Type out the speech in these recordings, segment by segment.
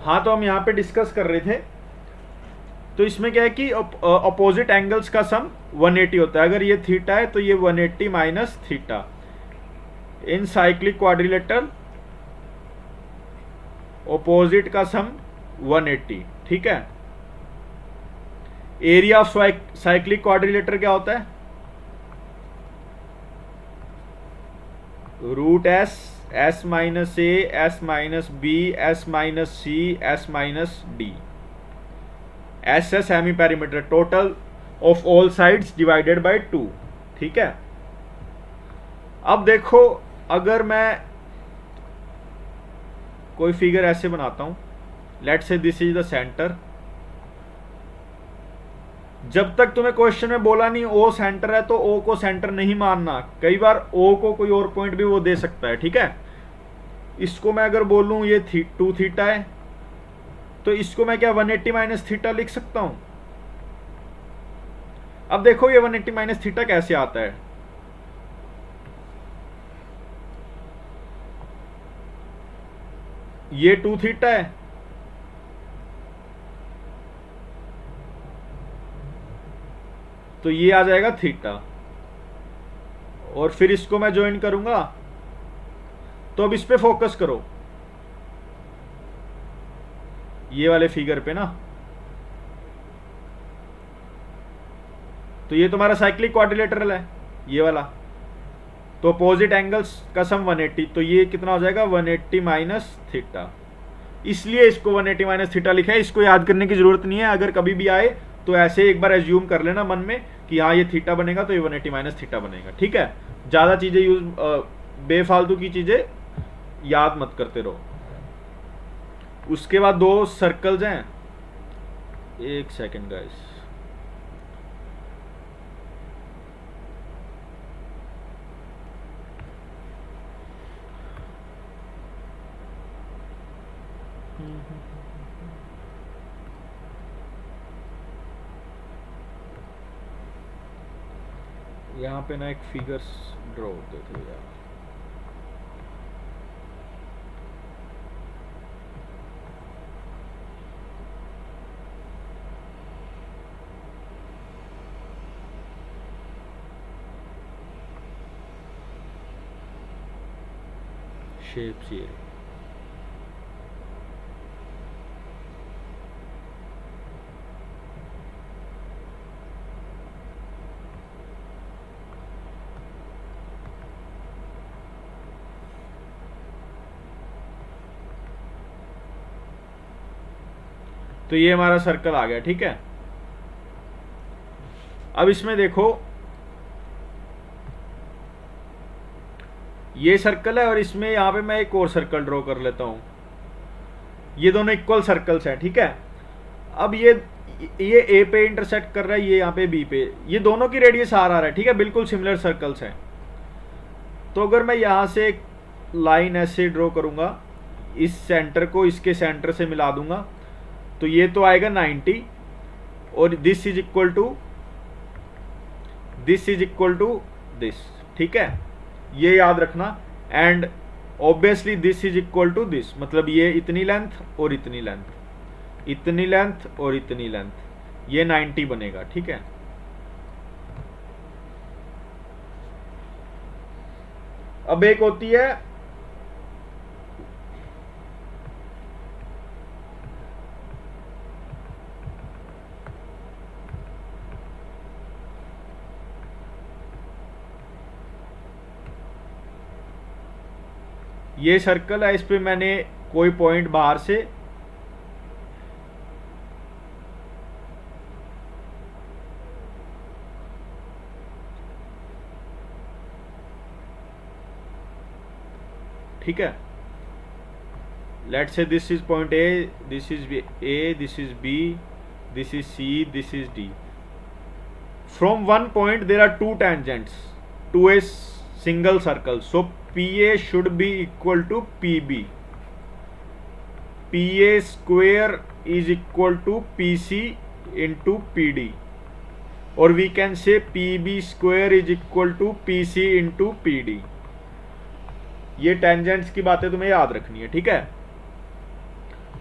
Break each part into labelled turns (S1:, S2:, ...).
S1: हाँ, तो हम यहाँ पे डिस्कस कर रहे थे। तो इसमें क्या है कि अपोजिट एंगल्स का सम 180 होता है। अगर ये थीटा है तो ये 180 माइनस थीटा। इन साइक्लिक क्वाड्रिलेटरल अपोजिट का सम 180, ठीक है। एरिया ऑफ साइक्लिक क्वाड्रिलेटर क्या होता है? Root S, S minus A, S minus B, S minus C, S minus D. S है semi perimeter, total of all sides divided by 2, ठीक है। अब देखो, अगर मैं कोई फिगर ऐसे बनाता हूं, let's say this is the centre. जब तक तुम्हें क्वेश्चन में बोला नहीं ओ सेंटर है तो ओ को सेंटर नहीं मानना। कई बार ओ को कोई और पॉइंट भी वो दे सकता है, ठीक है। इसको मैं अगर बोलूं ये 2 थीटा है, तो इसको मैं क्या 180 माइनस थीटा लिख सकता हूं। अब देखो ये 180 माइनस थीटा कैसे आता है। ये 2 थीटा है, तो ये आ जाएगा थीटा, और फिर इसको मैं ज्वाइन करूंगा। तो अब इस पे फोकस करो, ये वाले फिगर पे ना। तो ये तुम्हारा साइक्लिक क्वाड्रिलेटरल है, ये वाला। तो अपोजिट एंगल्स का सम 180, तो ये कितना हो जाएगा 180 माइनस थीटा। इसलिए इसको 180 माइनस थीटा लिखा है। इसको याद करने की जरूरत नहीं है। अगर कभी भी आए तो ऐसे एक बार एज्यूम कर लेना मन में कि हाँ ये थीटा बनेगा तो ये 180 माइनस थीटा बनेगा, ठीक है। ज्यादा चीजें यूज बेफालतू की चीजें याद मत करते रहो। उसके बाद 2 सर्कल्स हैं। एक सेकेंड गाइस, यहाँ पे ना एक फिगर्स ड्रॉ होते थे यार। शेप्स ये, तो ये हमारा सर्कल आ गया, ठीक है। अब इसमें देखो, ये सर्कल है और इसमें यहां पे मैं एक और सर्कल ड्रॉ कर लेता हूं। ये दोनों इक्वल सर्कल्स हैं, ठीक है। अब ये ए पे इंटरसेक्ट कर रहा है, ये यहाँ पे बी पे। ये दोनों की रेडियस आर आर है, ठीक है, बिल्कुल सिमिलर सर्कल्स हैं। तो अगर मैं यहां से एक लाइन ऐसे ड्रॉ करूंगा, इस सेंटर को इसके सेंटर से मिला दूंगा, तो ये तो आएगा 90, और this is equal to this, ठीक है। ये याद रखना। And obviously this is equal to this, मतलब ये इतनी लेंथ और इतनी लेंथ, इतनी लेंथ और इतनी लेंथ, ये 90 बनेगा, ठीक है। अब एक होती है ये सर्कल है, इस पे मैंने कोई पॉइंट बाहर से ठीक है। Let's say this is point A, this is A, this is B, this is C, this is D. From one point there are 2 tangents to a single circle, so PA should be equal to PB. PA square is equal to PC into PD, or we can say PB square is equal to PC into PD. ये tangents की बातें तुम्हें याद रखनी है, ठीक है।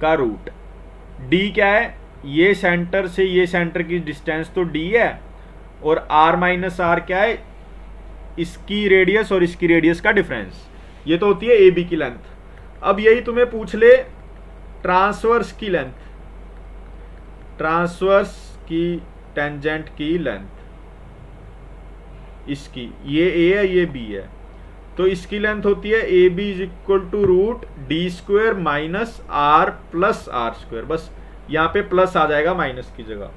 S1: का रूट। डी क्या है, ये सेंटर से ये सेंटर की डिस्टेंस तो डी है, और आर माइनस आर क्या है, इसकी रेडियस और इसकी रेडियस का डिफरेंस। ये तो होती है ए बी की लेंथ। अब यही तुम्हें पूछ ले ट्रांसवर्स की लेंथ, ट्रांसवर्स की टेंजेंट की लेंथ, इसकी, ये ए है ये बी है, तो इसकी लेंथ होती है A B is equal to root D square minus R plus R square. बस यहाँ पे प्लस आ जाएगा माइनस की जगह,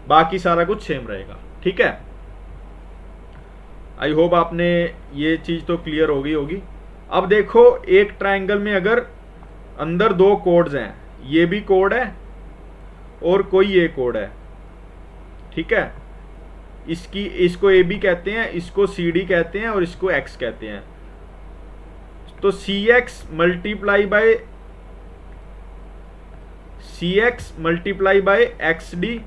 S1: बाकी सारा कुछ सेम रहेगा। ठीक है, आई होप आपने ये चीज तो क्लियर हो गई होगी। अब देखो एक ट्रायंगल में अगर अंदर दो कोड्स हैं, ये भी कोड है और कोई ये कोड है, ठीक है, इसको ए बी कहते हैं, इसको सी डी कहते हैं और इसको एक्स कहते हैं। तो C X multiply by X D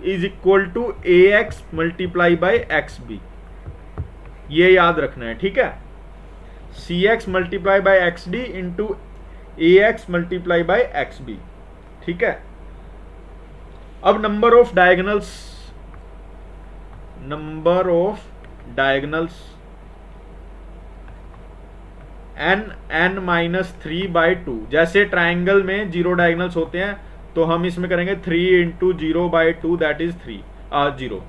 S1: is equal to A X multiply by X B, ये याद रखना है। ठीक है, C X multiply by X D into A X multiply by X B. ठीक है, अब number of diagonals n minus 3/2। जैसे ट्राइंगल में 0 डायगनल्स होते हैं तो हम इसमें करेंगे 3 इंटू 0/2 दैट इज 0।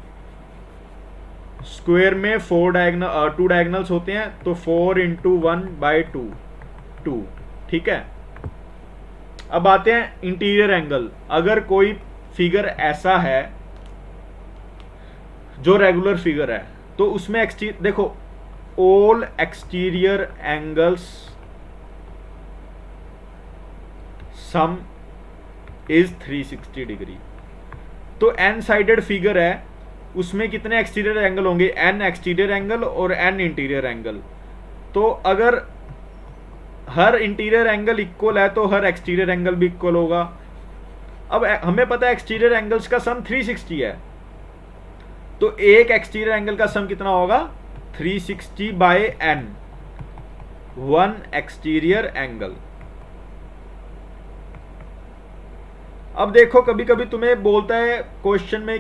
S1: स्क्वायर में 2 डायगनल्स होते हैं तो 4 इंटू 1/2 2। ठीक है, अब आते हैं इंटीरियर एंगल। अगर कोई फिगर ऐसा है जो रेगुलर फिगर है तो उसमें देखो all exterior angles sum is 360 degree. तो एन साइडेड फिगर है, उसमें कितने एक्सटीरियर एंगल होंगे, एन एक्सटीरियर एंगल और एन इंटीरियर एंगल। तो अगर हर इंटीरियर एंगल इक्वल है तो हर एक्सटीरियर एंगल भी इक्वल होगा। अब हमें पता है एक्सटीरियर एंगल्स का सम 360 है, तो एक एक्सटीरियर एंगल का सम कितना होगा, 360 बाय एन, 1 एक्सटीरियर एंगल। अब देखो कभी कभी तुम्हें बोलता है क्वेश्चन में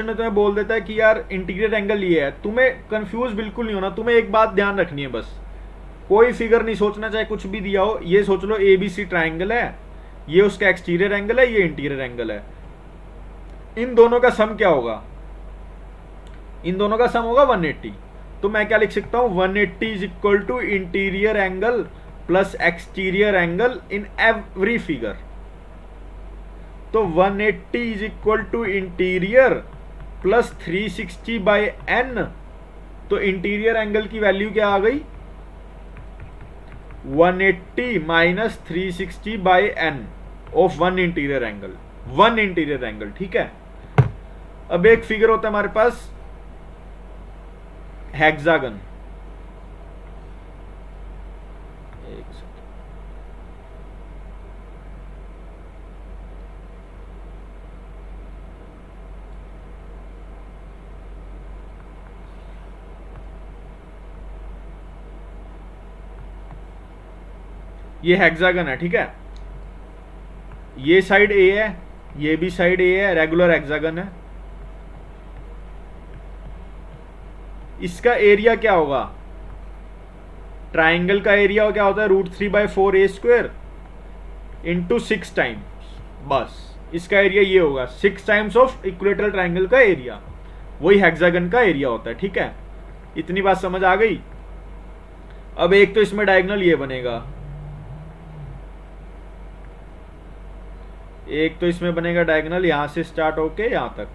S1: तुम्हें बोल देता है कि यार इंटीरियर एंगल ये है। तुम्हें कंफ्यूज बिल्कुल नहीं होना, तुम्हें एक बात ध्यान रखनी है, बस कोई फिगर नहीं सोचना, चाहे कुछ भी दिया हो, ये सोच लो एबीसी ट्राइंगल है, ये उसका एक्सटीरियर एंगल है, ये इंटीरियर एंगल है। इन दोनों का सम क्या होगा, इन दोनों का सम होगा 180। तो मैं क्या लिख सकता हूं, 180 is equal to interior angle plus exterior angle in every figure. तो 180 is equal to interior plus 360 by N. तो इंटीरियर एंगल की वैल्यू क्या आ गई, 180 minus 360 by N of 1 interior angle. ठीक है, अब एक फिगर होता है हमारे पास हेक्सागन। ये हेक्सागन है, ठीक है, ये साइड ए है, ये भी साइड ए है, रेगुलर हेक्सागन है। इसका एरिया क्या होगा, ट्राइंगल का एरिया क्या होता है, √3/4a² इंटू 6 टाइम्स। बस इसका एरिया ये होगा, 6 टाइम्स ऑफ इक्वेटरल ट्राइंगल का एरिया, वही हेक्सागन का एरिया होता है। ठीक है, इतनी बात समझ आ गई। अब एक तो इसमें डायगोनल ये बनेगा, एक तो इसमें बनेगा डायगोनल यहां से स्टार्ट होके यहां तक,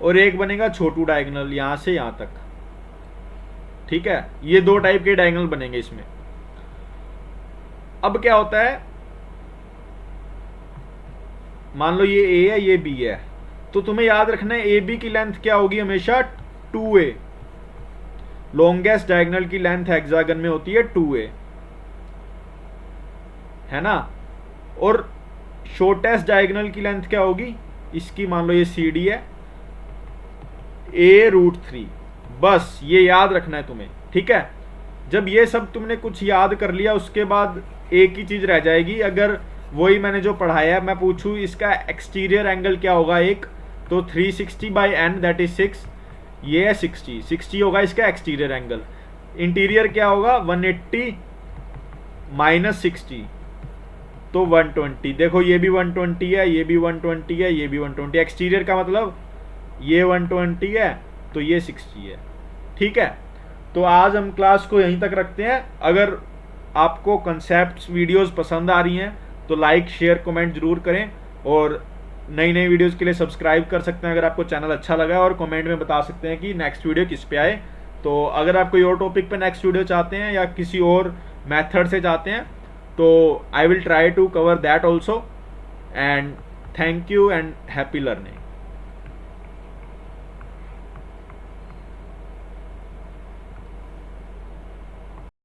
S1: और एक बनेगा छोटू डायगोनल यहां से यहां तक। ठीक है, ये 2 टाइप के डायगोनल बनेंगे इसमें। अब क्या होता है, मान लो ये ए है ये बी है, तो तुम्हें याद रखना है ए बी की लेंथ क्या होगी, हमेशा 2a। लॉन्गेस्ट डायगोनल की लेंथ हेक्सागन में होती है 2a, है ना। और शॉर्टेस्ट डायगोनल की लेंथ क्या होगी, इसकी मान लो ये सी डी है, a√3। बस ये याद रखना है तुम्हें, ठीक है। जब ये सब तुमने कुछ याद कर लिया, उसके बाद एक ही चीज़ रह जाएगी। अगर वही मैंने जो पढ़ाया मैं पूछूँ इसका एक्सटीरियर एंगल क्या होगा एक, तो 360 बाई एन दैट इज 6, ये है 60 होगा इसका एक्सटीरियर एंगल। इंटीरियर क्या होगा 180 माइनस 60, तो 120। देखो ये भी 120 है, ये भी 120 है, ये भी 120। एक्सटीरियर का मतलब ये 120 है तो ये 60 है। ठीक है, तो आज हम क्लास को यहीं तक रखते हैं। अगर आपको कंसेप्ट वीडियोस पसंद आ रही हैं तो लाइक शेयर कमेंट जरूर करें, और नई नई वीडियोस के लिए सब्सक्राइब कर सकते हैं अगर आपको चैनल अच्छा लगा, और कमेंट में बता सकते हैं कि नेक्स्ट वीडियो किस पे आए। तो अगर आप कोई और टॉपिक पे नेक्स्ट वीडियो चाहते हैं या किसी और मेथड से चाहते हैं तो I will try to cover that also. And thank you and happy learning.